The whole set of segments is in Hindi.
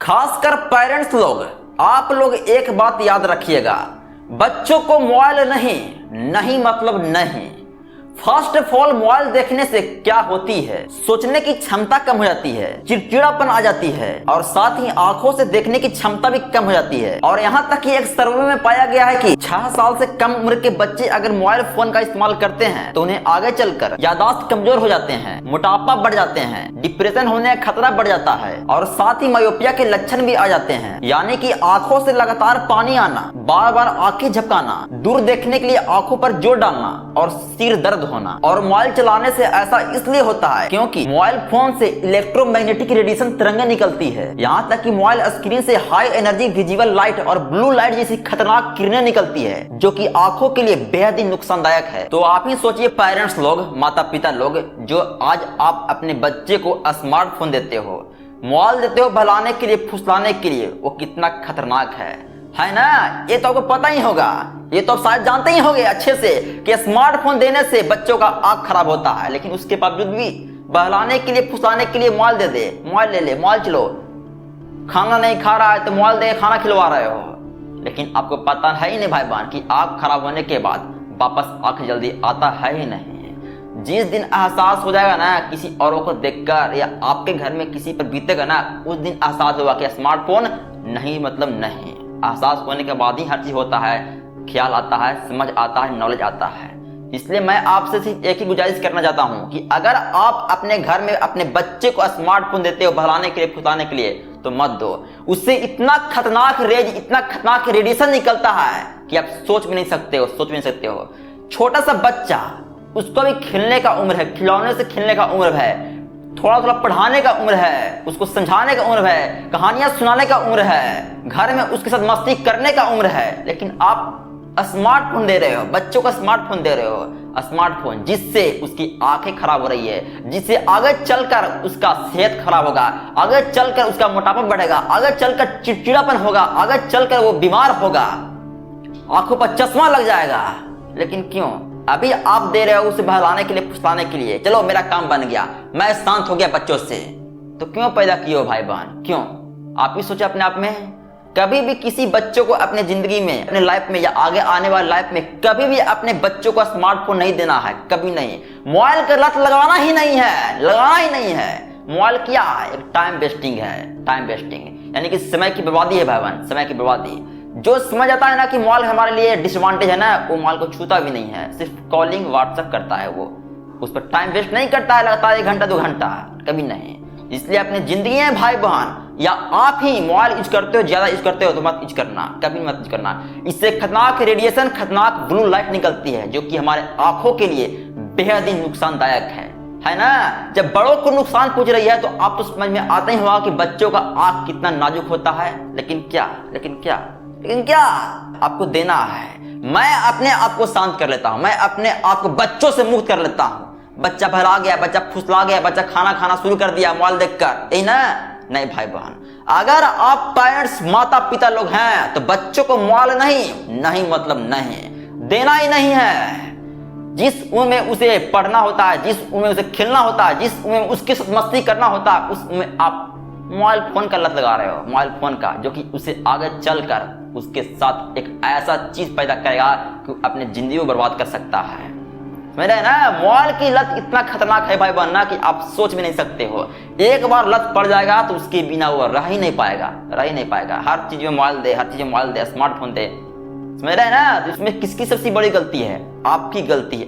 खासकर पेरेंट्स लोग, आप लोग एक बात याद रखिएगा, बच्चों को मोबाइल नहीं मतलब नहीं। फर्स्ट ऑफ ऑल मोबाइल देखने से क्या होती है, सोचने की क्षमता कम हो जाती है, चिड़चिड़ापन आ जाती है और साथ ही आंखों से देखने की क्षमता भी कम हो जाती है। और यहाँ तक कि एक सर्वे में पाया गया है कि 6 साल से कम उम्र के बच्चे अगर मोबाइल फोन का इस्तेमाल करते हैं तो उन्हें आगे चलकर याददाश्त कमजोर हो जाते हैं, मोटापा बढ़ जाते हैं, डिप्रेशन होने का खतरा बढ़ जाता है और साथ ही मायोपिया के लक्षण भी आ जाते हैं, यानी कि आंखों से लगातार पानी आना, बार बार आंखें झपकाना, दूर देखने के लिए आंखों पर जोर डालना और सिर दर्द होना। और मोबाइल चलाने से ऐसा इसलिए होता है क्योंकि मोबाइल फोन से इलेक्ट्रोमैग्नेटिक रेडिएशन तरंगें निकलती है। यहाँ तक कि मोबाइल स्क्रीन से हाई एनर्जी विजिबल लाइट और ब्लू लाइट जैसी खतरनाक किरणें निकलती है जो कि आंखों के लिए बेहद ही नुकसानदायक है। तो आप ही सोचिए पेरेंट्स लोग, माता पिता लोग, जो आज आप अपने बच्चे को स्मार्टफोन देते हो, मोबाइल देते हो बहलाने के लिए, फुसलाने के लिए, वो कितना खतरनाक है ना। ये तो आपको पता ही होगा, ये तो आप शायद जानते ही होंगे अच्छे से कि स्मार्टफोन देने से बच्चों का आंख खराब होता है, लेकिन उसके बावजूद भी बहलाने के लिए, फुसलाने के लिए मोबाइल दे दे, मोबाइल ले ले, मोबाइल चलो, खाना नहीं खा रहा है तो मोबाइल दे खाना खिलवा रहे हो। लेकिन आपको पता है ही नहीं भाई बहन कि आंख खराब होने के बाद वापस आंख जल्दी आता है ही नहीं। जिस दिन एहसास हो जाएगा ना किसी औरों को देखकर या आपके घर में किसी पर बीतेगा ना, उस दिन एहसास होगा कि स्मार्टफोन नहीं मतलब नहीं। एहसास होने के बाद ही हर चीज होता है, ख्याल आता है, समझ आता है, नॉलेज आता है। इसलिए मैं आपसे सिर्फ एक ही गुजारिश करना चाहता हूं कि अगर आप अपने घर में अपने बच्चे को स्मार्टफोन देते हो बहलाने के लिए, फुसलाने के लिए, तो मत दो। उससे इतना खतरनाक इतना खतरनाक रेडिएशन निकलता है कि आप सोच भी नहीं सकते हो। छोटा सा बच्चा, उसको भी खेलने का उम्र है, खिलौने से खेलने का उम्र है, थोड़ा थोड़ा पढ़ाने का उम्र है, उसको समझाने का उम्र है, कहानियां सुनाने का उम्र है, घर में उसके साथ मस्ती करने का उम्र है, लेकिन आप स्मार्टफोन दे रहे हो, बच्चों को स्मार्टफोन दे रहे हो, स्मार्टफोन जिससे उसकी आंखें खराब हो रही है, जिससे आगे चलकर उसका सेहत खराब होगा, आगे चलकर उसका मोटापा बढ़ेगा, आगे चलकर चिड़चिड़ापन होगा, आगे चलकर वो बीमार होगा, आंखों पर चश्मा लग जाएगा। लेकिन क्यों? अभी आप दे रहे हो उसे बहलाने के लिए, फुसलाने के लिए, चलो मेरा काम बन गया, मैं शांत हो गया बच्चों से। तो क्यों पैदा किए हो भाई बहन? क्यों? आप ही सोचे अपने आप में। कभी भी किसी बच्चों को अपने जिंदगी में, अपने लाइफ में या आगे आने वाले लाइफ में कभी भी अपने बच्चों को स्मार्टफोन नहीं देना है, कभी नहीं। मोबाइल का लत लगाना ही नहीं है, मोबाइल क्या है? एक टाइम वेस्टिंग है, टाइम वेस्टिंग यानी कि समय की बर्बादी है भाई बहन, समय की बर्बादी। जो समझ आता है ना कि मोबाइल हमारे लिए डिसएडवांटेज है ना, वो मोबाइल को छूता भी नहीं है, सिर्फ कॉलिंग व्हाट्सएप करता है, वो उस पर टाइम वेस्ट नहीं करता है लगातार 1 घंटा 2 घंटा, कभी नहीं। इसलिए अपनी जिंदगी में भाई बहन, या आप ही मोबाइल यूज करते हो, ज्यादा यूज करते हो तो मत यूज करना, कभी मत यूज करना। इससे खतरनाक रेडिएशन, खतरनाक ब्लू लाइट निकलती है जो कि हमारे आंखों के लिए बेहद ही नुकसानदायक है ना। जब बड़ों को नुकसान पहुंच रही है तो आप तो समझ में आता ही होगा कि बच्चों का आंख कितना नाजुक होता है। लेकिन क्या आपको देना है? मैं अपने आप को शांत कर लेता हूं, मैं अपने आप को बच्चों से मुक्त कर लेता हूं। बच्चा बहला गया, बच्चा फुसला गया, बच्चा खाना खाना शुरू कर दिया मोबाइल देखकर, यही ना? नहीं भाई बहन, अगर आप पेरेंट्स, माता पिता लोग हैं तो बच्चों को मोबाइल नहीं मतलब नहीं देना ही नहीं है। जिस उम्र में उसे पढ़ना होता है, जिस उम्र में उसे खेलना होता है, जिस उम्र में उसके साथ मस्ती करना होता है, उस उम्र में आप मोबाइल फोन का लत लगा रहे हो, मोबाइल फोन का, जो कि उसे आगे चलकर उसके साथ एक ऐसा चीज पैदा करेगा कि अपने जिंदगी को बर्बाद कर सकता है। समझ रहे हैं ना? मोबाइल की लत इतना खतरनाक है भाई बहन ना कि आप सोच भी नहीं सकते हो। एक बार लत पड़ जाएगा तो उसके बिना वो रह ही नहीं पाएगा। हर चीज में मोबाइल दे, स्मार्टफोन दे। समझ रहे हैं ना? तो इसमें किसकी सबसे बड़ी गलती है? आपकी गलती है,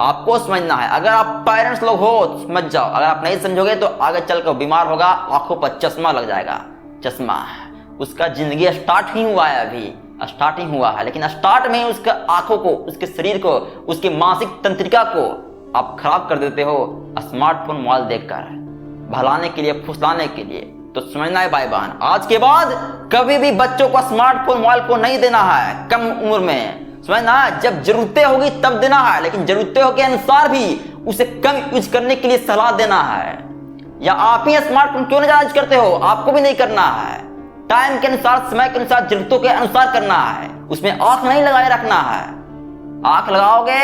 आपको समझना है। अगर आप पेरेंट्स लोग हो तो समझ जाओ, अगर आप नहीं समझोगे तो आगे चलकर बीमार होगा, आंखों पर चश्मा लग जाएगा। चश्मा, उसका जिंदगी स्टार्ट ही हुआ है, अभी स्टार्टिंग हुआ है, लेकिन स्टार्ट में उसका आंखों को, उसके शरीर को, उसके मानसिक तंत्रिका को आप खराब कर देते हो स्मार्टफोन मोबाइल देखकर, भलाने के लिए, फुसलाने के लिए। तो समझना है भाई बहन, आज के बाद कभी भी बच्चों को स्मार्टफोन, मोबाइल फोन नहीं देना है कम उम्र में। समझना, जब जरूरतें होगी तब देना है, लेकिन जरूरतों के अनुसार भी उसे कम यूज करने के लिए सलाह देना है। या आप ही स्मार्टफोन क्यों नहीं यूज करते हो? आपको भी नहीं करना है। टाइम के अनुसार, समय के अनुसार, जरूरतों के अनुसार करना है। उसमें आंख नहीं लगाए रखना है। आंख लगाओगे,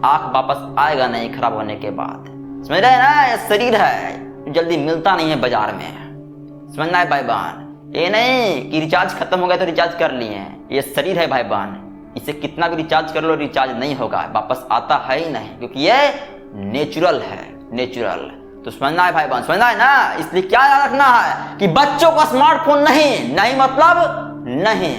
आंख वापस आएगा नहीं खराब होने के बाद। समझ रहे हैं ना? ये शरीर है, जल्दी मिलता नहीं है बाजार में। समझना है भाई बहन। ये नहीं कि रिचार्ज खत्म हो गया तो रिचार्ज कर लिए हैं। ये शरीर है भाई बहन, इसे कितना भी रिचार्ज कर लो रिचार्ज नहीं होगा, वापस आता है ही नहीं, क्योंकि ये नेचुरल है, नेचुरल। तो समझना है भाई बहन, समझना है ना। इसलिए क्या याद रखना है कि बच्चों का स्मार्टफोन नहीं, नहीं मतलब नहीं,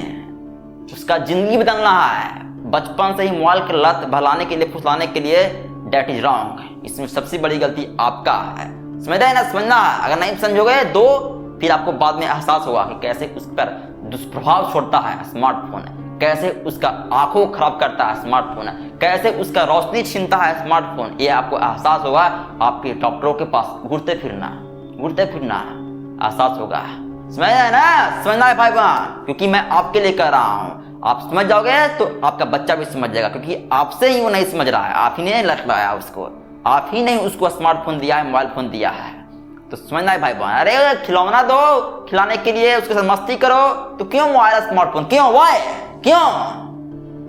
उसका जिंदगी बदलना है। बचपन से ही मोबाइल की लत भलाने के लिए, फुसलाने के लिए, डेट इज रॉन्ग। इसमें सबसे बड़ी गलती आपका है, समझ रहे हैं ना। समझना है, अगर नहीं समझोगे तो फिर आपको बाद में एहसास होगा कि कैसे उस पर दुष्प्रभाव छोड़ता है स्मार्टफोन, कैसे उसका आंखों खराब करता है स्मार्टफोन, कैसे उसका रोशनी छीनता है स्मार्टफोन। ये आपको एहसास होगा आपके डॉक्टरों के पास घूरते फिरना एहसास होगा। समझ रहे हैं ना, समझना है भाई बहन, क्योंकि मैं आपके लिए कह रहा हूँ। आप समझ जाओगे तो आपका बच्चा भी समझ जाएगा, क्योंकि आपसे ही वो नहीं समझ रहा है, आप ही ने लटकाया उसको, आप ही ने उसको स्मार्टफोन दिया है, मोबाइल फोन दिया है। तो समझना है भाई बहन। अरे खिलौना दो, खिलाने के लिए उसके साथ मस्ती करो, तो क्यों मोबाइल स्मार्टफोन, क्यों वाई, क्यों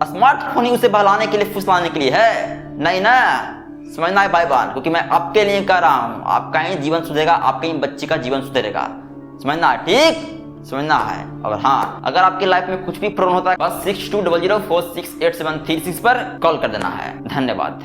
स्मार्टफोन ही उसे बहलाने के लिए, फुसलाने के लिए है, नहीं ना। समझना है भाई बहन, क्योंकि मैं आपके लिए कह रहा हूँ। आपका ही जीवन सुधरेगा, आपके ही बच्चे का जीवन सुधरेगा, समझना है, ठीक समझना है। और हाँ, अगर आपकी लाइफ में कुछ भी प्रॉब्लम होता है बस 6200468736 पर कॉल कर देना है। धन्यवाद।